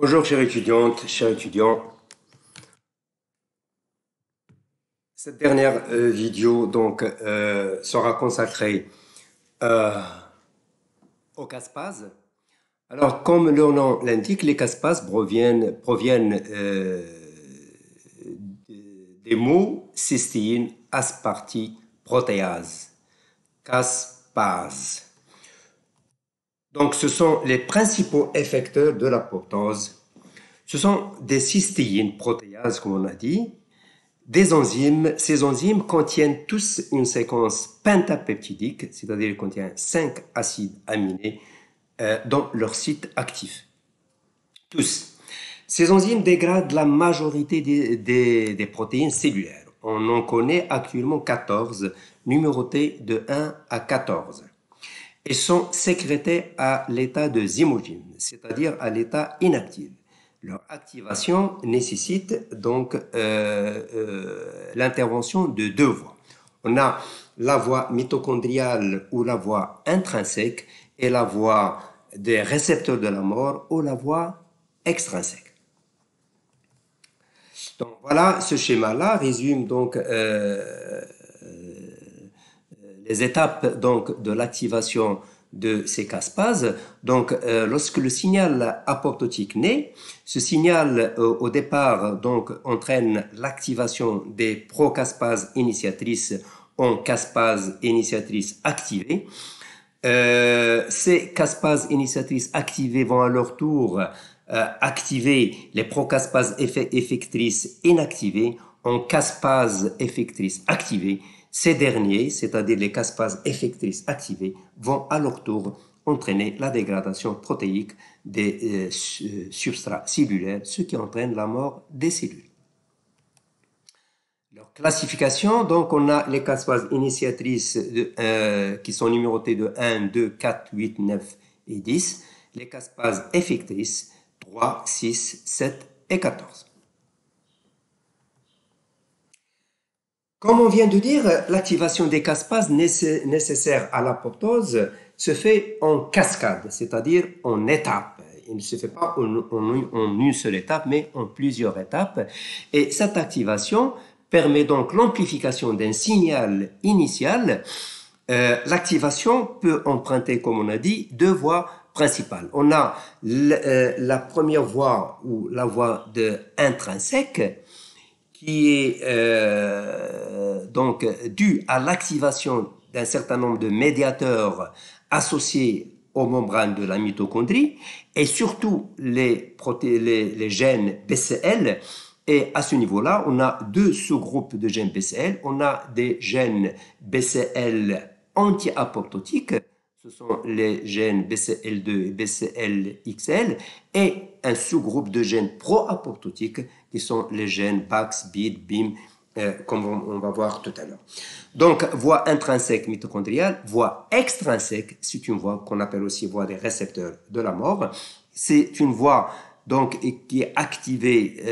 Bonjour chère étudiante, chers étudiants. Cette dernière vidéo sera consacrée euh, aux caspases. Alors comme leur nom l'indique, les caspases proviennent des mots cystéine, aspartie, protéase. Caspase. Donc ce sont les principaux effecteurs de l'apoptose. Ce sont des cystéines, protéases comme on a dit, des enzymes. Ces enzymes contiennent tous une séquence pentapeptidique, c'est-à-dire qu'ils contiennent 5 acides aminés dans leur site actif. Tous. Ces enzymes dégradent la majorité des protéines cellulaires. On en connaît actuellement 14, numérotées de 1 à 14. Et sont sécrétées à l'état de zymogyne, c'est-à-dire à l'état inactif. Leur activation nécessite donc l'intervention de deux voies. On a la voie mitochondriale ou la voie intrinsèque et la voie des récepteurs de la mort ou la voie extrinsèque. Donc voilà, ce schéma-là résume donc les étapes donc de l'activation de ces caspases. Donc, lorsque le signal apoptotique naît, ce signal au départ donc entraîne l'activation des procaspases initiatrices en caspases initiatrices activées. Ces caspases initiatrices activées vont à leur tour activer les procaspases effectrices inactivées en caspases effectrices activées. Ces derniers, c'est-à-dire les caspases effectrices activées, vont à leur tour entraîner la dégradation protéique des substrats cellulaires, ce qui entraîne la mort des cellules. Leur classification, donc on a les caspases initiatrices qui sont numérotées de 1, 2, 4, 8, 9 et 10, les caspases effectrices 3, 6, 7 et 14. Comme on vient de dire, l'activation des caspases nécessaire à l'apoptose se fait en cascade, c'est-à-dire en étapes. Il ne se fait pas en une seule étape, mais en plusieurs étapes. Et cette activation permet donc l'amplification d'un signal initial. L'activation peut emprunter, comme on a dit, deux voies principales. On a la première voie ou la voie de intrinsèque, qui est donc due à l'activation d'un certain nombre de médiateurs associés aux membranes de la mitochondrie et surtout les gènes BCL. Et à ce niveau-là, on a deux sous-groupes de gènes BCL. On a des gènes BCL anti-apoptotiques, ce sont les gènes BCL2 et BCLXL, et un sous-groupe de gènes pro-apoptotiques qui sont les gènes BAX, BID, BIM, comme on va voir tout à l'heure. Donc, voie intrinsèque mitochondriale, voie extrinsèque, c'est une voie qu'on appelle aussi voie des récepteurs de la mort. C'est une voie donc, qui est activée,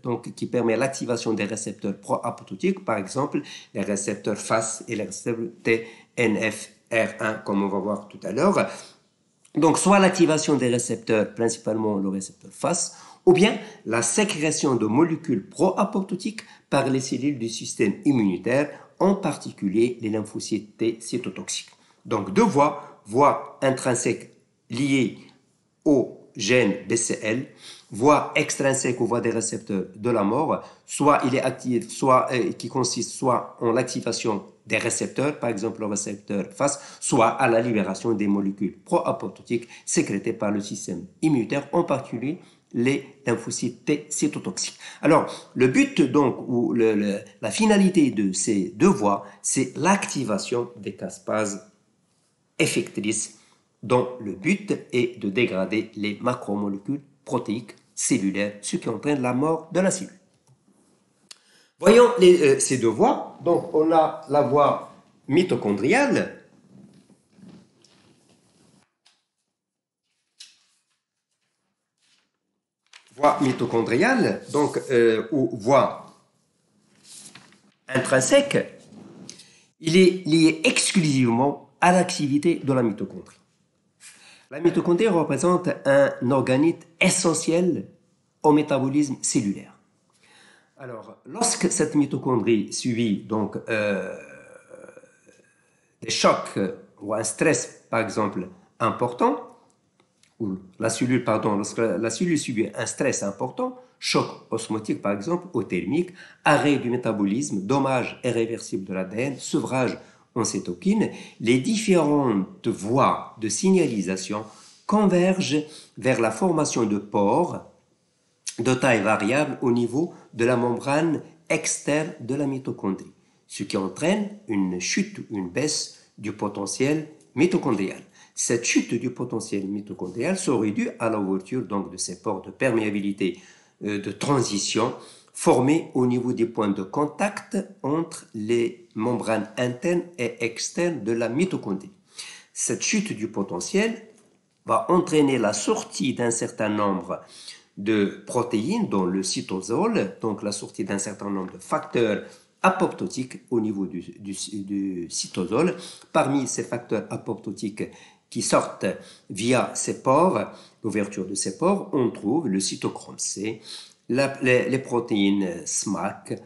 donc, qui permet l'activation des récepteurs pro-apoptotiques, par exemple les récepteurs FAS et les récepteurs TNFR1, comme on va voir tout à l'heure. Donc, soit l'activation des récepteurs, principalement le récepteur FAS, ou bien la sécrétion de molécules pro-apoptotiques par les cellules du système immunitaire, en particulier les lymphocytes T cytotoxiques. Donc, deux voies, voie intrinsèque liée au gène BCL, voie extrinsèque aux voies des récepteurs de la mort, soit il est actif, soit qui consiste soit en l'activation des récepteurs, par exemple le récepteur FAS, soit à la libération des molécules pro-apoptotiques sécrétées par le système immunitaire, en particulier les lymphocytes T cytotoxiques. Alors, le but donc, ou la finalité de ces deux voies, c'est l'activation des caspases effectrices dont le but est de dégrader les macromolécules protéiques cellulaires, ce qui entraîne la mort de la cellule. Voyons ces deux voies. Donc, on a la voie mitochondriale. Voie mitochondriale, donc, ou voie intrinsèque, il est lié exclusivement à l'activité de la mitochondrie. La mitochondrie représente un organite essentiel au métabolisme cellulaire. Alors, lorsque cette mitochondrie subit donc des chocs ou un stress, par exemple, important, ou la cellule, pardon, lorsque la cellule subit un stress important, choc osmotique par exemple, ou thermique, arrêt du métabolisme, dommage irréversible de l'ADN, sevrage en cytokines, les différentes voies de signalisation convergent vers la formation de pores de taille variable au niveau de la membrane externe de la mitochondrie, ce qui entraîne une chute ou une baisse du potentiel mitochondrial. Cette chute du potentiel mitochondrial serait due à l'ouverture donc de ces pores de perméabilité de transition formés au niveau des points de contact entre les membranes internes et externes de la mitochondrie. Cette chute du potentiel va entraîner la sortie d'un certain nombre de protéines, dont le cytosol, donc la sortie d'un certain nombre de facteurs apoptotiques au niveau du cytosol. Parmi ces facteurs apoptotiques qui sortent via ces pores, l'ouverture de ces pores, on trouve le cytochrome C, les protéines SMAC,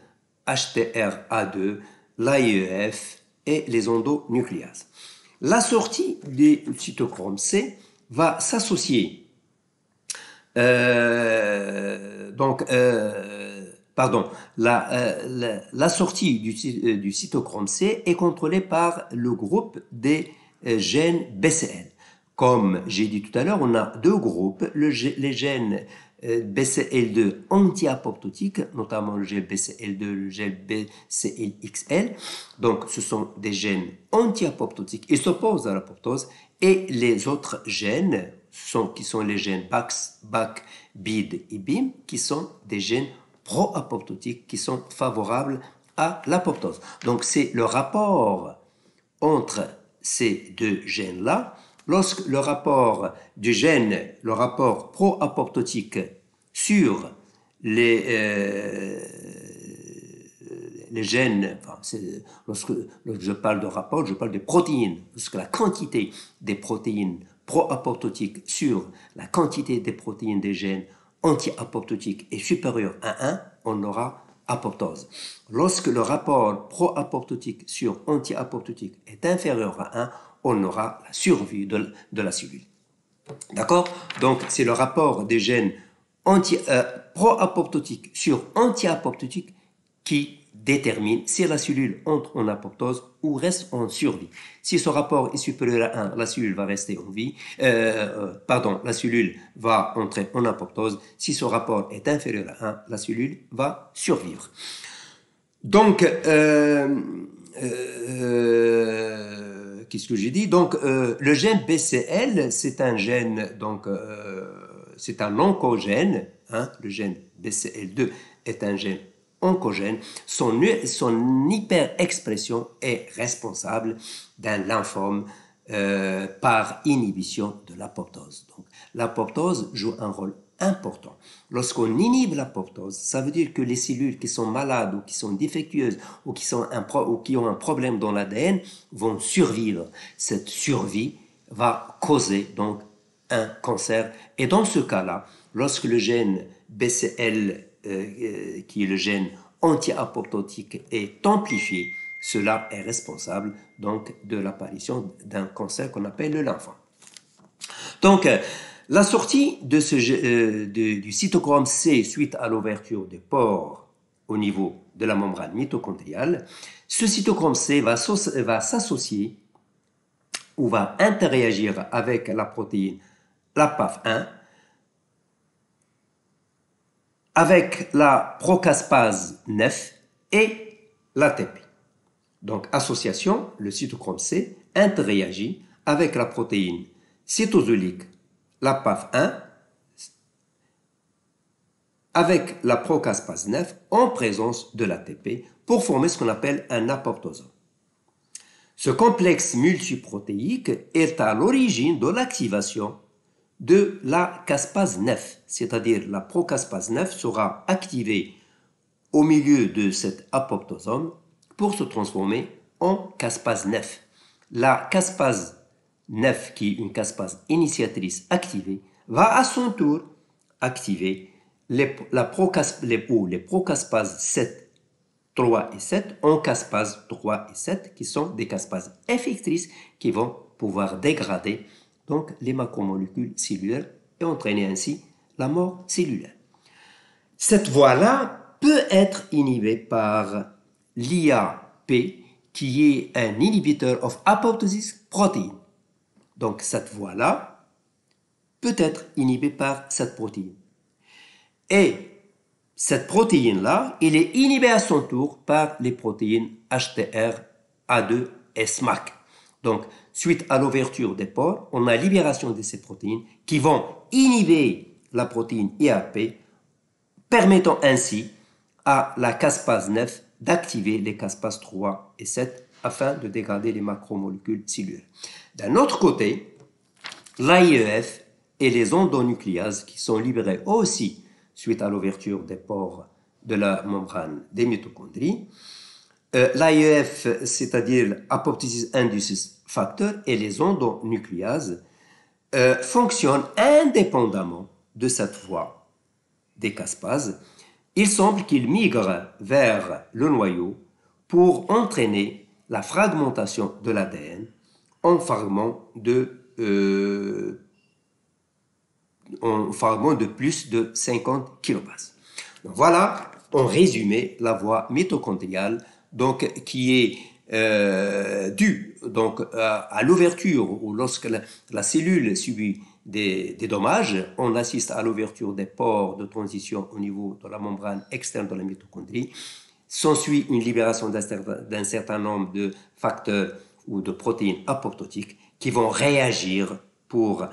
HTRA2, l'AIEF et les endonucléases. La sortie du cytochrome C va s'associer la sortie du cytochrome C est contrôlée par le groupe des gènes BCL. Comme j'ai dit tout à l'heure, on a deux groupes, les gènes BCL2 anti-apoptotiques, notamment le gène BCL2, le gène BCLXL. Donc, ce sont des gènes anti-apoptotiques et s'opposent à l'apoptose. Et les autres gènes, qui sont les gènes BAC, BID et BIM, qui sont des gènes pro-apoptotiques qui sont favorables à l'apoptose. Donc, c'est le rapport entre ces deux gènes-là. Lorsque le rapport du gène, le rapport pro-apoptotique sur les gènes, lorsque je parle de rapport, je parle de protéines. Lorsque la quantité des protéines pro-apoptotiques sur la quantité des protéines des gènes anti-apoptotiques est supérieure à 1, on aura apoptose. Lorsque le rapport pro-apoptotique sur anti-apoptotique est inférieur à 1, on aura la survie de la cellule. D'accord? Donc, c'est le rapport des gènes pro-apoptotiques sur anti-apoptotiques qui détermine si la cellule entre en apoptose ou reste en survie. Si ce rapport est supérieur à 1, la cellule va rester en vie. La cellule va entrer en apoptose. Si ce rapport est inférieur à 1, la cellule va survivre. Donc, qu'est-ce que j'ai dit? Donc, le gène BCL, c'est un gène, donc, c'est un oncogène. Hein, le gène BCL2 est un gène oncogène. Son hyperexpression est responsable d'un lymphome par inhibition de l'apoptose. Donc, l'apoptose joue un rôle important. Lorsqu'on inhibe l'apoptose, ça veut dire que les cellules qui sont malades ou qui sont défectueuses ou qui ont un problème dans l'ADN vont survivre. Cette survie va causer donc un cancer. Et dans ce cas-là, lorsque le gène BCL, qui est le gène anti-apoptotique, est amplifié, cela est responsable donc de l'apparition d'un cancer qu'on appelle le lymphome. Donc, la sortie du cytochrome C suite à l'ouverture des pores au niveau de la membrane mitochondriale, ce cytochrome C va s'associer ou va interagir avec la protéine, la PAF1, avec la procaspase 9 et l'ATP. Donc, association, le cytochrome C interagit avec la protéine cytosolique, la PAF1, avec la procaspase 9 en présence de l'ATP pour former ce qu'on appelle un apoptosome. Ce complexe multiprotéique est à l'origine de l'activation de la caspase 9, c'est-à-dire la procaspase 9 sera activée au milieu de cet apoptosome pour se transformer en caspase 9. La caspase 9, qui est une caspase initiatrice activée, va à son tour activer les procaspases 7, 3 et 7 en caspase 3 et 7, qui sont des caspases effectrices qui vont pouvoir dégrader donc les macromolécules cellulaires et entraîner ainsi la mort cellulaire. Cette voie-là peut être inhibée par l'IAP, qui est un inhibiteur of apoptosis protein. Donc cette voie-là peut être inhibée par cette protéine. Et cette protéine-là, elle est inhibée à son tour par les protéines HTR, A2 et SMAC. Donc, suite à l'ouverture des pores, on a libération de ces protéines qui vont inhiber la protéine IAP, permettant ainsi à la caspase 9 d'activer les caspases 3 et 7 afin de dégrader les macromolécules cellulaires. D'un autre côté, l'AIEF et les endonucléases qui sont libérées aussi suite à l'ouverture des pores de la membrane des mitochondries, l'AIEF, c'est-à-dire apoptosis induces factor, et les endonucléases fonctionnent indépendamment de cette voie des caspases. Il semble qu'ils migrent vers le noyau pour entraîner la fragmentation de l'ADN en fragments de plus de 50 kilobases. Donc voilà, en résumé, la voie mitochondriale, donc, qui est due donc, à l'ouverture, ou lorsque la cellule subit des dommages, on assiste à l'ouverture des pores de transition au niveau de la membrane externe de la mitochondrie. S'ensuit une libération d'un certain nombre de facteurs ou de protéines apoptotiques qui vont réagir pour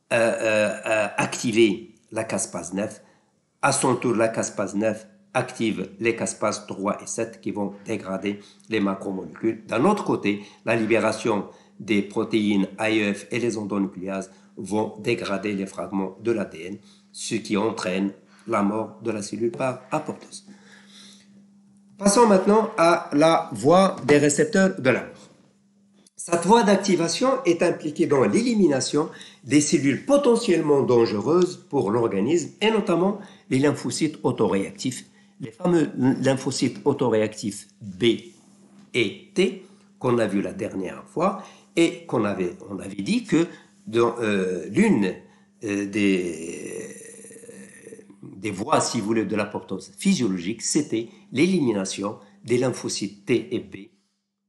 activer la caspase 9. À son tour, la caspase 9 active les caspases 3 et 7 qui vont dégrader les macromolécules. D'un autre côté, la libération des protéines AIEF et les endonucléases vont dégrader les fragments de l'ADN, ce qui entraîne la mort de la cellule par apoptose. Passons maintenant à la voie des récepteurs de la mort. Cette voie d'activation est impliquée dans l'élimination des cellules potentiellement dangereuses pour l'organisme et notamment les lymphocytes autoréactifs, les fameux lymphocytes autoréactifs B et T qu'on a vu la dernière fois et on avait dit que dans l'une des voies, si vous voulez, de l'apoptose physiologique, c'était l'élimination des lymphocytes T et B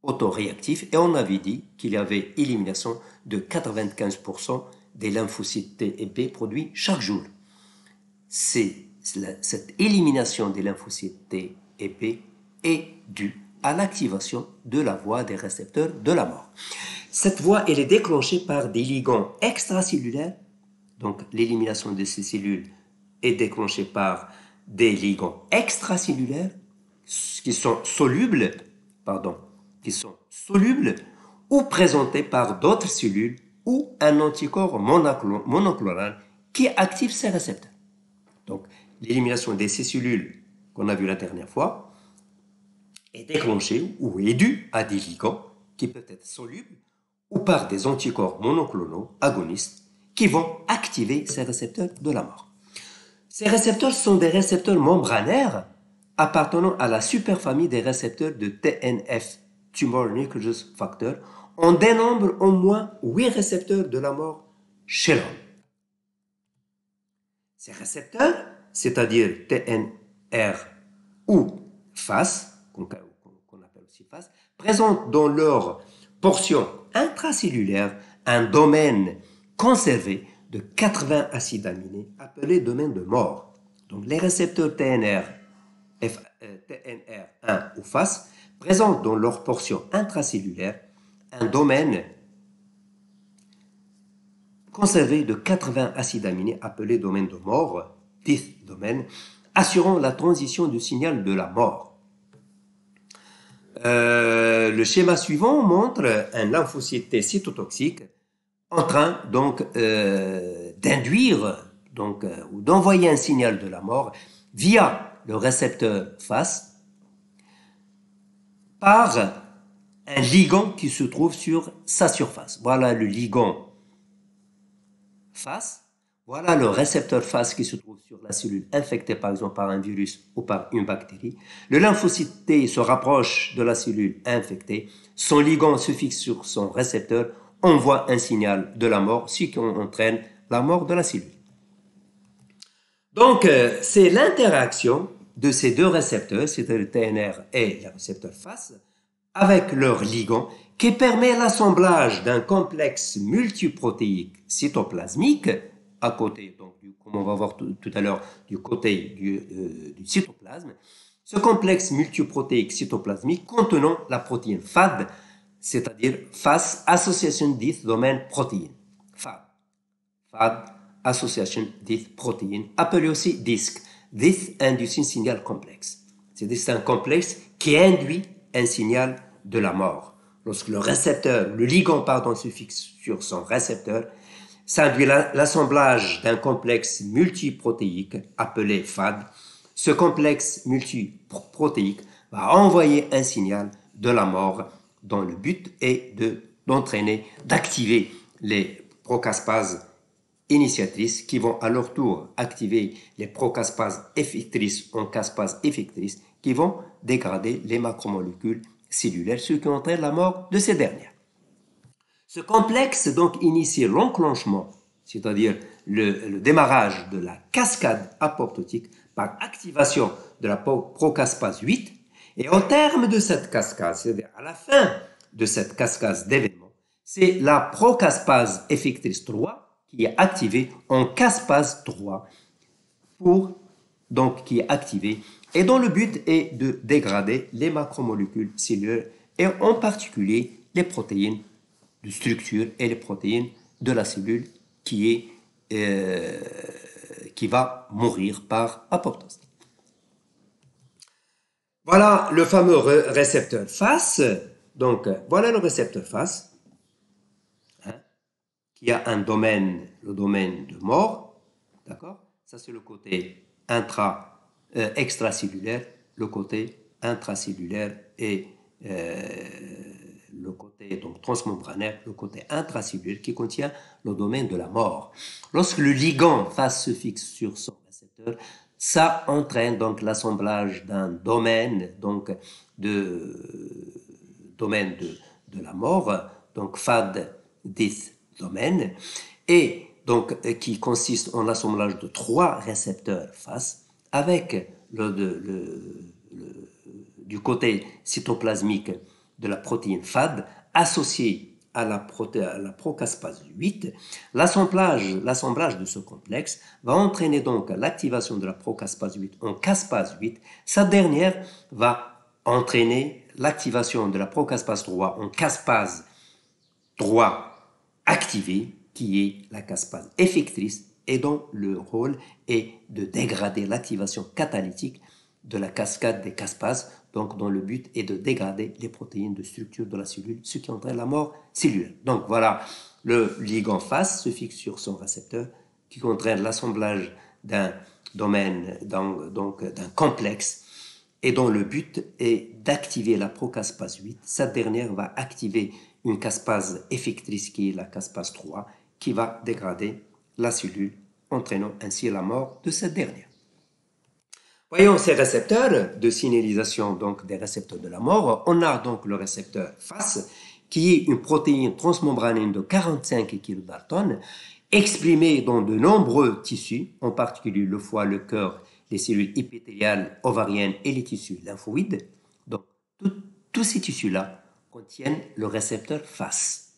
autoréactifs, et on avait dit qu'il y avait élimination de 95% des lymphocytes T et B produits chaque jour. Cette élimination des lymphocytes T et B est due à l'activation de la voie des récepteurs de la mort. Cette voie, elle est déclenchée par des ligands extracellulaires, donc l'élimination de ces cellules est déclenchée par des ligands extracellulaires qui sont solubles ou présentés par d'autres cellules ou un anticorps monoclonal qui active ces récepteurs. Donc, l'élimination de ces cellules qu'on a vu la dernière fois est déclenchée ou est due à des ligands qui peuvent être solubles ou par des anticorps monoclonaux agonistes qui vont activer ces récepteurs de la mort. Ces récepteurs sont des récepteurs membranaires appartenant à la superfamille des récepteurs de TNF, Tumor Necrosis Factor. On dénombre au moins 8 récepteurs de la mort chez l'homme. Ces récepteurs, c'est-à-dire TNR ou FAS, qu'on appelle aussi FAS, présentent dans leur portion intracellulaire un domaine conservé de 80 acides aminés appelé domaine de mort. Donc les récepteurs TNR1 ou FAS présentent dans leur portion intracellulaire un domaine conservé de 80 acides aminés appelé domaine de mort, death domaine, assurant la transition du signal de la mort. Le schéma suivant montre un lymphocyte T cytotoxique en train donc d'induire ou d'envoyer un signal de la mort via le récepteur FAS par un ligand qui se trouve sur sa surface. Voilà le ligand face. Voilà le récepteur face qui se trouve sur la cellule infectée par exemple par un virus ou par une bactérie. Le lymphocyte T se rapproche de la cellule infectée. Son ligand se fixe sur son récepteur, envoie un signal de la mort, ce qui entraîne la mort de la cellule. Donc, c'est l'interaction de ces deux récepteurs, c'est-à-dire le TNR et le récepteur face, avec leur ligand, qui permet l'assemblage d'un complexe multiprotéique cytoplasmique à côté, donc, comme on va voir tout à l'heure, du côté du cytoplasme. Ce complexe multiprotéique cytoplasmique contenant la protéine FAD, c'est-à-dire Fast Association Death Domain Protein. FAD. FAD Association Death Protein, appelé aussi DISC, Death Inducing Signal Complex. C'est un complexe qui induit un signal de la mort. Lorsque le récepteur, le ligand, pardon, se fixe sur son récepteur, ça induit l'assemblage d'un complexe multiprotéique appelé FAD. Ce complexe multiprotéique va envoyer un signal de la mort dont le but est d'entraîner, d'activer les procaspases initiatrices qui vont à leur tour activer les procaspases effectrices en caspases effectrices qui vont dégrader les macromolécules cellulaires, ce qui entraîne la mort de ces dernières. Ce complexe donc initie l'enclenchement, c'est-à-dire le démarrage de la cascade apoptotique par activation de la procaspase 8, et au terme de cette cascade, c'est-à-dire à la fin de cette cascade d'événements, c'est la procaspase effectrice 3 qui est activée en caspase 3 qui est activée et dont le but est de dégrader les macromolécules cellulaires et en particulier les protéines de structure et les protéines de la cellule qui va mourir par apoptose. Voilà le fameux récepteur FAS. Donc, voilà le récepteur FAS qui a un domaine, le domaine de mort. D'accord? Ça, c'est le côté extracellulaire, le côté intracellulaire et le côté donc transmembranaire, le côté intracellulaire qui contient le domaine de la mort. Lorsque le ligand FAS se fixe sur son récepteur, ça entraîne donc l'assemblage d'un domaine de la mort, donc FAD this domaine, et donc qui consiste en l'assemblage de 3 récepteurs FAS avec du côté cytoplasmique de la protéine FAD associé à la procaspase 8, l'assemblage de ce complexe va entraîner donc l'activation de la procaspase 8 en caspase 8. Cette dernière va entraîner l'activation de la procaspase 3 en caspase 3 activée, qui est la caspase effectrice et dont le rôle est de dégrader l'activation catalytique de la cascade des caspases, donc dont le but est de dégrader les protéines de structure de la cellule, ce qui entraîne la mort cellulaire. Donc voilà, le ligand FAS se fixe sur son récepteur qui entraîne l'assemblage d'un domaine, donc d'un complexe, et dont le but est d'activer la procaspase 8. Cette dernière va activer une caspase effectrice qui est la caspase 3, qui va dégrader la cellule, entraînant ainsi la mort de cette dernière. Voyons ces récepteurs de signalisation donc des récepteurs de la mort. On a donc le récepteur FAS qui est une protéine transmembranine de 45 kDa exprimée dans de nombreux tissus, en particulier le foie, le cœur, les cellules épithéliales, ovariennes et les tissus lymphoïdes. Donc tous ces tissus-là contiennent le récepteur FAS.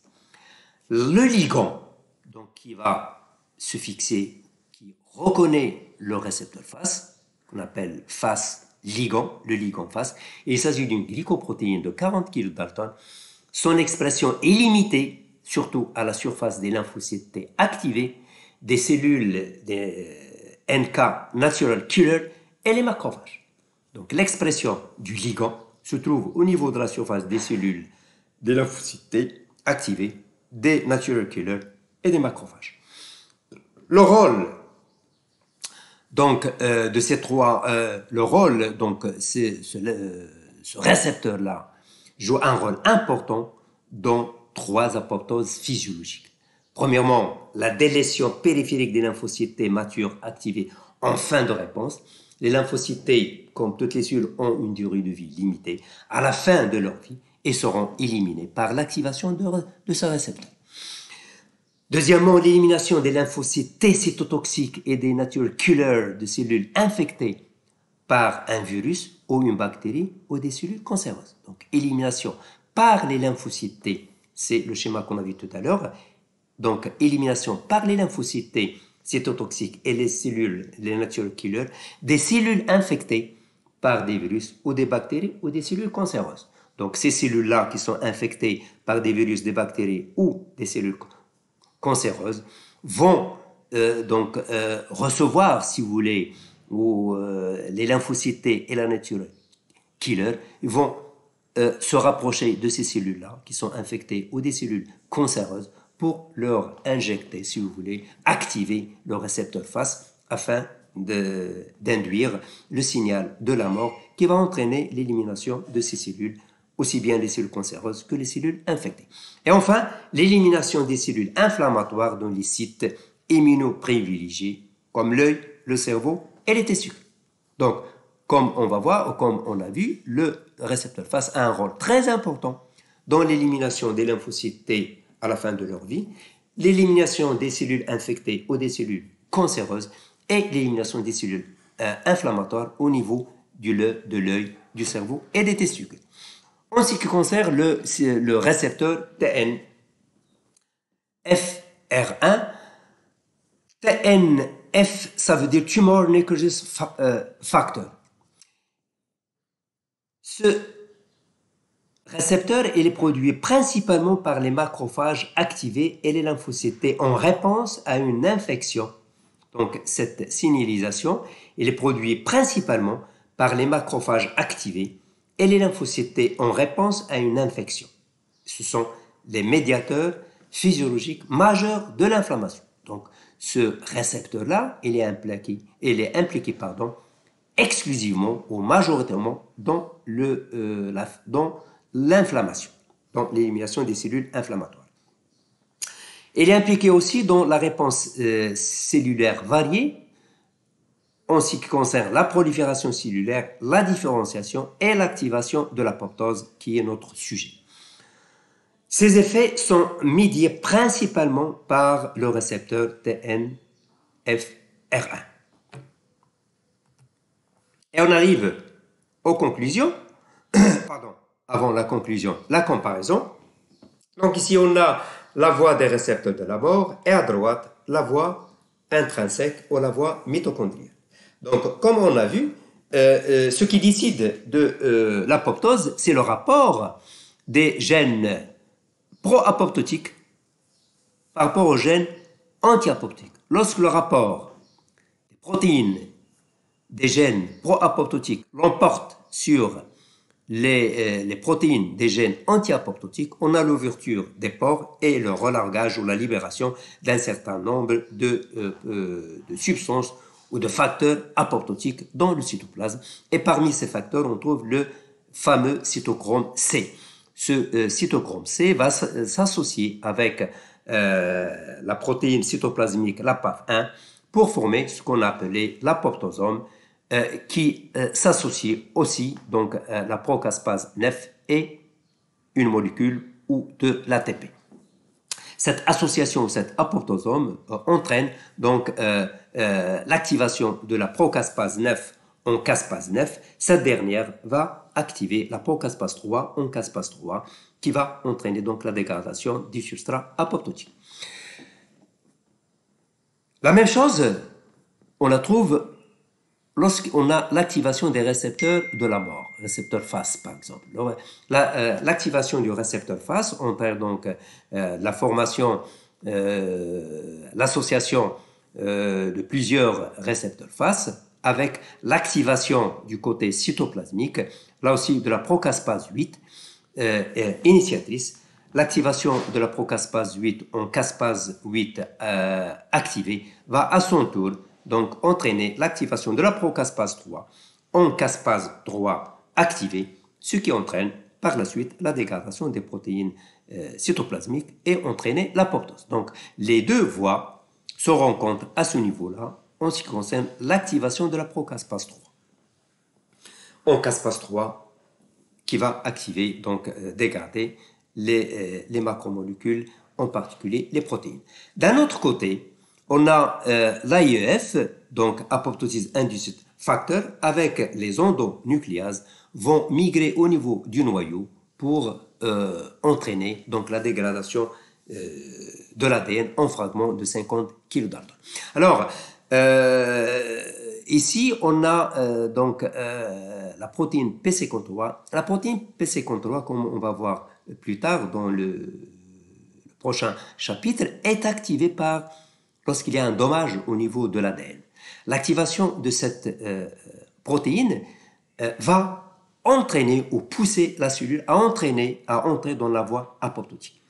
Le ligand donc, qui va se fixer, qui reconnaît le récepteur FAS, qu'on appelle FAS ligand, le ligand FAS. Il s'agit d'une glycoprotéine de 40 kDa. Son expression est limitée, surtout à la surface des lymphocytes T activés, des cellules des NK, Natural Killer, et les macrophages. Donc l'expression du ligand se trouve au niveau de la surface des cellules des lymphocytes T activés, des Natural Killer et des macrophages. Le rôle donc de ces trois, le rôle donc c'est ce récepteur-là joue un rôle important dans trois apoptoses physiologiques. Premièrement, la délétion périphérique des lymphocytes T matures activés en fin de réponse. Les lymphocytes T, comme toutes les cellules, ont une durée de vie limitée à la fin de leur vie et seront éliminés par l'activation de ce récepteur. Deuxièmement, l'élimination des lymphocytes T cytotoxiques et des natural killers de cellules infectées par un virus ou une bactérie ou des cellules cancéreuses. Donc, élimination par les lymphocytes T, c'est le schéma qu'on a vu tout à l'heure. Donc, élimination par les lymphocytes T cytotoxiques et les natural killers, des cellules infectées par des virus ou des bactéries ou des cellules cancéreuses. Donc, ces cellules-là qui sont infectées par des virus, des bactéries ou des cellules cancéreuses vont recevoir, si vous voulez, les lymphocytes T et la natural killer, ils vont se rapprocher de ces cellules-là qui sont infectées ou des cellules cancéreuses pour leur injecter, si vous voulez, activer le récepteur FAS afin d'induire le signal de la mort qui va entraîner l'élimination de ces cellules, aussi bien les cellules cancéreuses que les cellules infectées. Et enfin, l'élimination des cellules inflammatoires dans les sites immunoprivilégiés, comme l'œil, le cerveau et les testicules. Donc, comme on va voir, ou comme on a vu, le récepteur FAS a un rôle très important dans l'élimination des lymphocytes T à la fin de leur vie, l'élimination des cellules infectées ou des cellules cancéreuses et l'élimination des cellules inflammatoires au niveau de l'œil, du cerveau et des testicules. En ce qui concerne le récepteur TNF-R1, TNF, ça veut dire Tumor Necrosis Factor. Ce récepteur, il est produit principalement par les macrophages activés et les lymphocytes T en réponse à une infection. Donc, cette signalisation, il est produit principalement par les macrophages activés et les lymphocytes T en réponse à une infection. Ce sont les médiateurs physiologiques majeurs de l'inflammation. Donc, ce récepteur-là, il est impliqué exclusivement ou majoritairement dans l'inflammation, dans l'élimination des cellules inflammatoires. Il est impliqué aussi dans la réponse cellulaire variée en ce qui concerne la prolifération cellulaire, la différenciation et l'activation de l'apoptose qui est notre sujet. Ces effets sont médiés principalement par le récepteur TNF-R1. Et on arrive aux conclusions. Pardon. Avant la conclusion, la comparaison. Donc ici, on a la voie des récepteurs de la mort et à droite, la voie intrinsèque ou la voie mitochondrienne. Donc, comme on a vu, ce qui décide de l'apoptose, c'est le rapport des gènes pro-apoptotiques par rapport aux gènes anti-apoptotiques. Lorsque le rapport des protéines des gènes pro-apoptotiques l'emporte sur les protéines des gènes anti-apoptotiques, on a l'ouverture des pores et le relargage ou la libération d'un certain nombre de substances ou de facteurs apoptotiques dans le cytoplasme. Et parmi ces facteurs, on trouve le fameux cytochrome C. Ce cytochrome C va s'associer avec la protéine cytoplasmique, la PAF1, pour former ce qu'on a appelé l'apoptosome, qui s'associe aussi donc à la procaspase 9 et une molécule ou de l'ATP. Cette association, cet apoptosome entraîne donc l'activation de la procaspase 9 en caspase 9. Cette dernière va activer la procaspase 3 en caspase 3 qui va entraîner donc la dégradation du substrat apoptotique. La même chose, on la trouve lorsqu'on a l'activation des récepteurs de la mort, récepteur FAS par exemple. L'activation du récepteur FAS entraîne donc la formation, l'association de plusieurs récepteurs FAS avec l'activation du côté cytoplasmique, là aussi de la procaspase 8 initiatrice, l'activation de la procaspase 8 en caspase 8 activée va à son tour donc entraîner l'activation de la procaspase 3 en caspase 3 activée, ce qui entraîne par la suite la dégradation des protéines cytoplasmiques et entraîner l'apoptose. Donc les deux voies se rencontrent à ce niveau-là en ce qui concerne l'activation de la procaspase 3. En caspase 3 qui va activer, donc dégrader les macromolécules, en particulier les protéines. D'un autre côté, on a l'AIEF, donc apoptosis induced factor, avec les endonucléases, vont migrer au niveau du noyau pour entraîner donc la dégradation de l'ADN en fragments de 50 kilodaltons. Alors, ici, on a donc la protéine PC53. La protéine PC53, comme on va voir plus tard dans le prochain chapitre, est activée lorsqu'il y a un dommage au niveau de l'ADN. L'activation de cette protéine va entraîner ou pousser la cellule à entrer dans la voie apoptotique.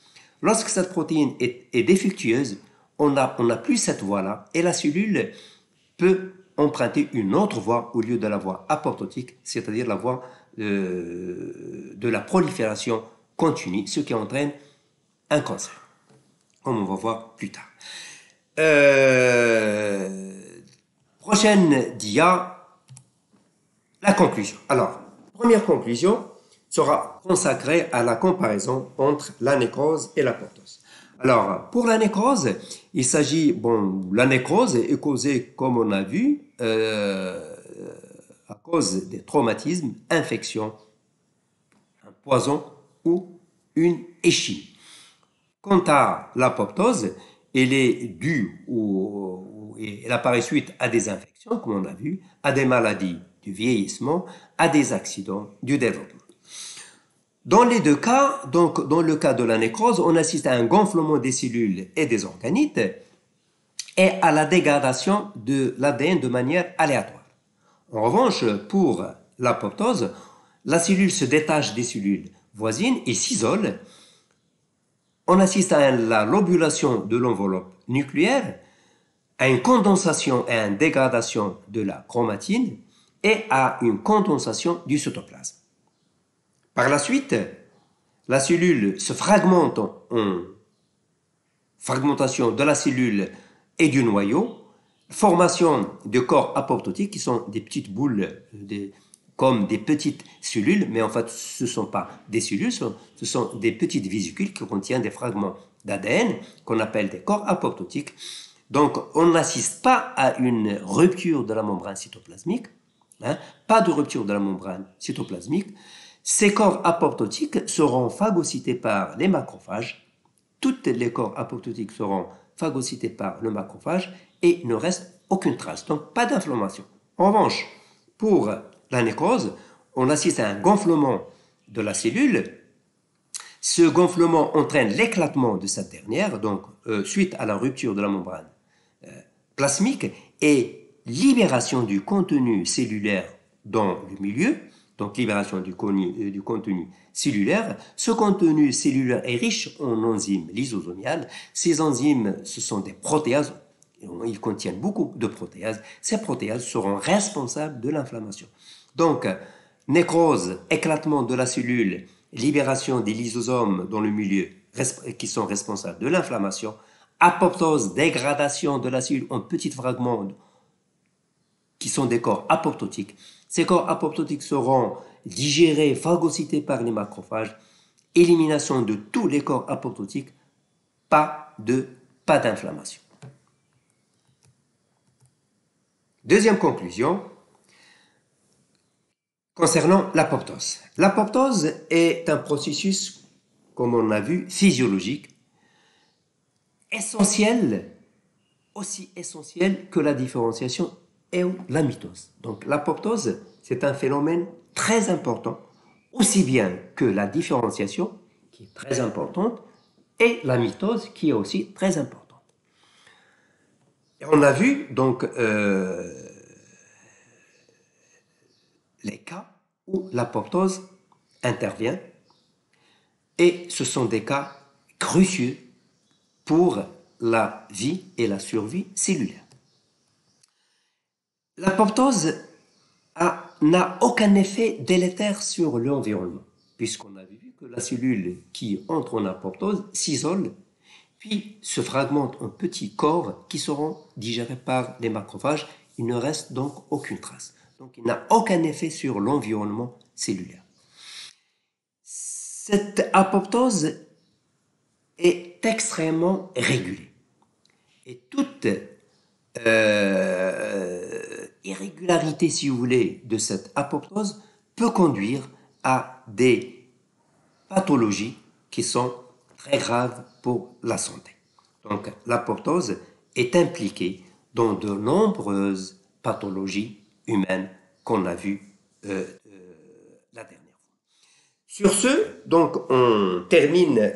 Lorsque cette protéine est défectueuse, on n'a plus cette voie-là et la cellule peut emprunter une autre voie au lieu de la voie apoptotique, c'est-à-dire la voie de la prolifération continue, ce qui entraîne un cancer, comme on va voir plus tard. Prochaine dia, la conclusion. Alors, première conclusion sera consacrée à la comparaison entre la nécrose et l'apoptose. Alors, pour la nécrose, il s'agit, la nécrose est causée, comme on a vu, à cause des traumatismes, infections, un poison ou une échine. Quant à l'apoptose, elle est due elle apparaît suite à des infections, comme on a vu, à des maladies du vieillissement, à des accidents du développement. Dans les deux cas, donc dans le cas de la nécrose, on assiste à un gonflement des cellules et des organites et à la dégradation de l'ADN de manière aléatoire. En revanche, pour l'apoptose, la cellule se détache des cellules voisines et s'isole. On assiste à la lobulation de l'enveloppe nucléaire, à une condensation et à une dégradation de la chromatine et à une condensation du cytoplasme. Par la suite, la cellule se fragmente en fragmentation de la cellule et du noyau, formation de corps apoptotiques qui sont des petites boules, comme des petites cellules, mais en fait ce ne sont pas des cellules, ce sont des petites vésicules qui contiennent des fragments d'ADN qu'on appelle des corps apoptotiques. Donc on n'assiste pas à une rupture de la membrane cytoplasmique, pas de rupture de la membrane cytoplasmique. Ces corps apoptotiques seront phagocytés par les macrophages. Tous les corps apoptotiques seront phagocytés par le macrophage et il ne reste aucune trace, donc pas d'inflammation. En revanche, pour la nécrose, on assiste à un gonflement de la cellule. Ce gonflement entraîne l'éclatement de cette dernière, donc suite à la rupture de la membrane plasmique et libération du contenu cellulaire dans le milieu, donc libération du contenu cellulaire. Ce contenu cellulaire est riche en enzymes lysosomiales. Ces enzymes, ce sont des protéases, ils contiennent beaucoup de protéases. Ces protéases seront responsables de l'inflammation. Donc, nécrose, éclatement de la cellule, libération des lysosomes dans le milieu qui sont responsables de l'inflammation, apoptose, dégradation de la cellule en petits fragments qui sont des corps apoptotiques. Ces corps apoptotiques seront digérés, phagocytés par les macrophages, élimination de tous les corps apoptotiques, pas d'inflammation. Deuxième conclusion, concernant l'apoptose. L'apoptose est un processus, comme on a vu, physiologique, essentiel, aussi essentiel que la différenciation et la mitose. Donc l'apoptose, c'est un phénomène très important, aussi bien que la différenciation, qui est très importante, et la mitose, qui est aussi très importante. Et on a vu donc les cas où l'apoptose intervient, et ce sont des cas cruciaux pour la vie et la survie cellulaire. L'apoptose n'a aucun effet délétère sur l'environnement. puisqu'on avait vu que la cellule qui entre en apoptose s'isole, puis se fragmente en petits corps qui seront digérés par les macrophages. Il ne reste donc aucune trace. Donc il n'a aucun effet sur l'environnement cellulaire. Cette apoptose est extrêmement régulée. Et toute irrégularité, si vous voulez, de cette apoptose peut conduire à des pathologies qui sont très graves pour la santé. Donc l'apoptose est impliquée dans de nombreuses pathologies humaines qu'on a vues la dernière fois. Sur ce, donc on termine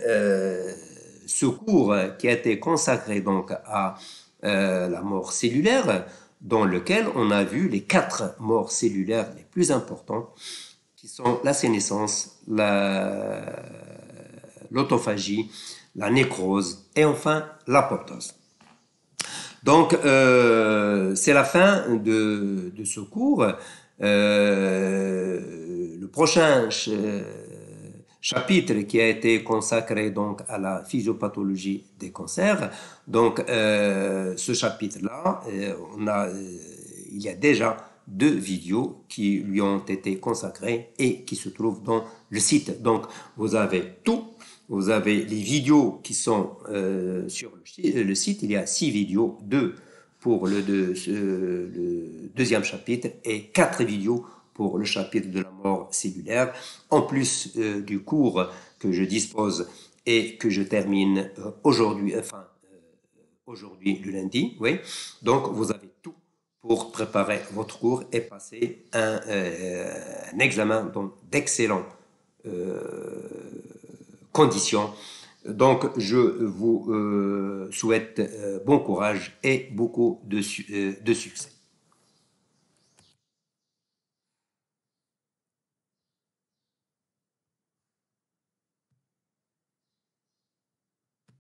ce cours qui a été consacré donc à la mort cellulaire, dans lequel on a vu les 4 morts cellulaires les plus importants, qui sont la sénescence, l'autophagie, la nécrose et enfin l'apoptose. Donc, c'est la fin de ce cours. Le prochain chapitre qui a été consacré donc à la physiopathologie des cancers. Donc, ce chapitre-là, il y a déjà 2 vidéos qui lui ont été consacrées et qui se trouvent dans le site. Donc, vous avez tout. Vous avez les vidéos qui sont sur le site. Il y a 6 vidéos, 2 pour le deuxième chapitre et 4 vidéos pour le chapitre de la mort cellulaire, en plus du cours que je dispose et que je termine aujourd'hui, aujourd'hui le lundi. Oui. Donc, vous avez tout pour préparer votre cours et passer un examen d'excellentes conditions. Donc, je vous souhaite bon courage et beaucoup de succès.